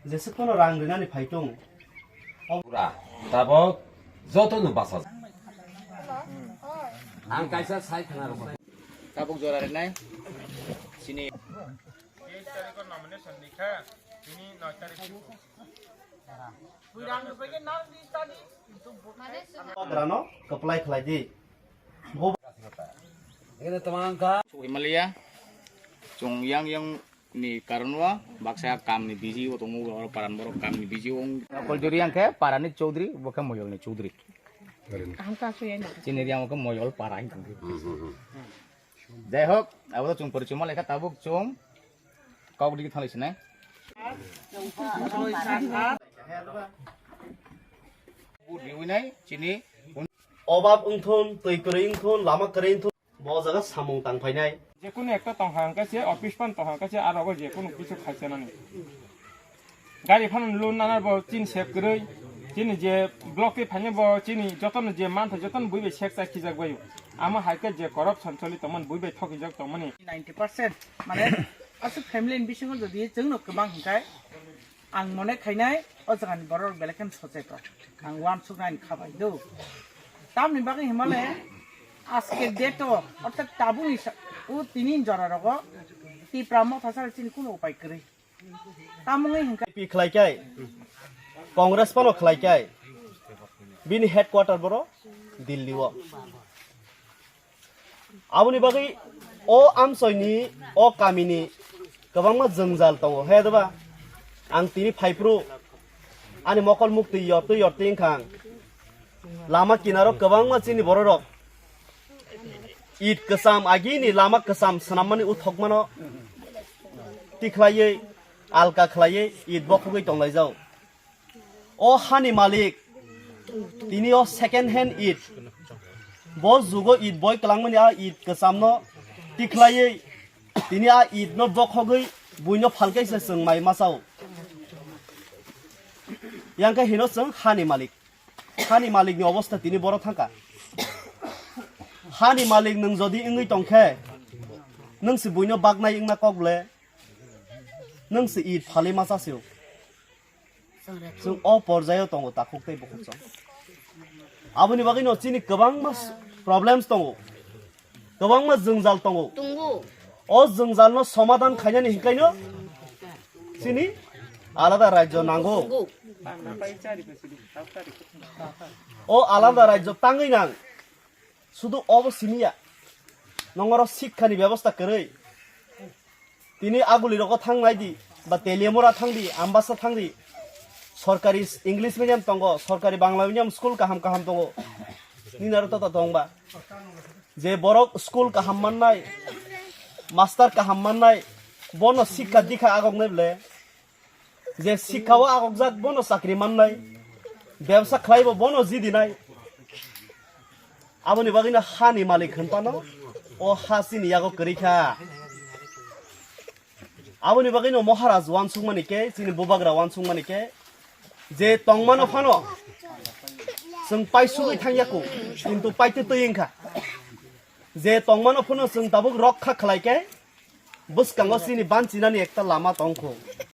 जेसेखुनु रां गैनानै फायदों Ura, tabok, joto nu basa. Ang kaisa sai khana ro. Tabok jora re nai. Sini. 8 तारिख को nomination लिखा Tini 9 तारिख को ग्रानो कपलाय खलायदि Ini teman ka. Himalaya. Chongyang yang ni karanwa baksa kam ni biji otomu or paran boro kam ni biji ong kol jori yang ke parani chaudhary boka moyol ni chaudhary angka su yang chini yang boka moyol parai jai hok abo chung porichuma lekha tabuk chung kau di thali sine budi winai chini अभाब उंथुन तै करे उंथुन लामा करे उंथुन बजागा सामुं तां फायनाय যে কোনো একটা তহাং কাছে office পান তহাং কাছে আর আবার যে কোনো কিছু খাইছে না গাড়ি ফান লোন নানার ব চিন সেভ করে চিনি যে ব্লকে ফাইনে ব চিনি যতন যে মানথ যতন বইবে সেক চাকি যাক বায়ু আমার হাইকে যে করাপশন চলি তমন বইবে ঠকি যাক তমনি 90% মানে আসলে ফ্যামিলি বিషय যদি जोंनो गोबां हिंखाय आं मने खायनाय अजागानि बर बेलेकन सजेक्ट आं वान सुनाइन खाबाय दो तामनि बागै हिमालय আজকে ডেট অর্থাৎ তাবু ও তিনি জরা রগ তি প্রাম থাসার চিন কোন উপায় করে তামুই হিংকা पि खलायकाय कांग्रेस पानो खलायकाय बिनि हेडक्वार्टर बरो दिल्ली व आबुनि बागै अ आमसयनि अ कामिनि गोबांमा जोंजाल दङ हेदबा आं तिनि फाइप्रु आनि मकल मुक्ति यरते इंखां लामा किनारो गोबांमा चिनि बर रग ईद कसम आगिनि लामा कसम सनामनि उथकमानो तिखलायै आलका खलायै ईद बखगै तंलाय जाव ओ हानि मालिक तिनि ओ सेकेंड हैंड ईद बो जुगो ईद बय कलांगमनि आ ईद कसमनो तिखलायै तिनि आ ईद न बखगै बुइनो फालकैसे जों माइ मासाव यांका हिनो जों हानि मालिकनि अवस्था तिनि बर थांका हानि मालिक नों जदि इंगै तंखे नोंसि बुइनो बागनाय इंना कगले नोंसि ईद फाले मासासिउ जों अ पर्जायाव दङ ताखुकै बखुस आबुनि बागै न चिनि गोबां मास प्रब्लेम्स दङ गोबां मास जोंजाल दङ अ जोंजालनो समाधान खायनानि हिंखायनो चिनि आलादा राज्य नांगौ अ आलादा राज्य ताङै नां শুধু অবসিনিয়া নংর শিক্ষানি ব্যবস্থা করে তিনি আগুলি রক থাংনাই দি বা তেলিয়ামরা থাংদি আম্বাসা থাংদি সরকারি ইংলিশ মিডিয়াম দङ সরকারি বাংলা মিডিয়াম স্কুল কাহাম দङ নিনার তত দংবা যে বরক স্কুল কাহাম মাননাय মাস্টার কাহাম মাননাय বন শিক্ষা দিখা আগকনাইবলে যে শিক্ষাও আগকজাক বন চাকরি মাননাय ব্যবসা খাইব বন জিদিনাय आबुनि बागैनो हानि मालिक खोन्थानो अ हासिनि यागो करिखा आबुनि बागैनो महाराज वानसुंमानिके चिनि बुबाग्रा वानसुंमानिके जे तंमानो फानो जों पाइसुगै थांयाखौ किन्तु पाइते तयिंखा जे तंमानो फानो जों दाबो रक्षा खलायके बुसकांगो चिनि बानचिनानि एकता लामा दंखौ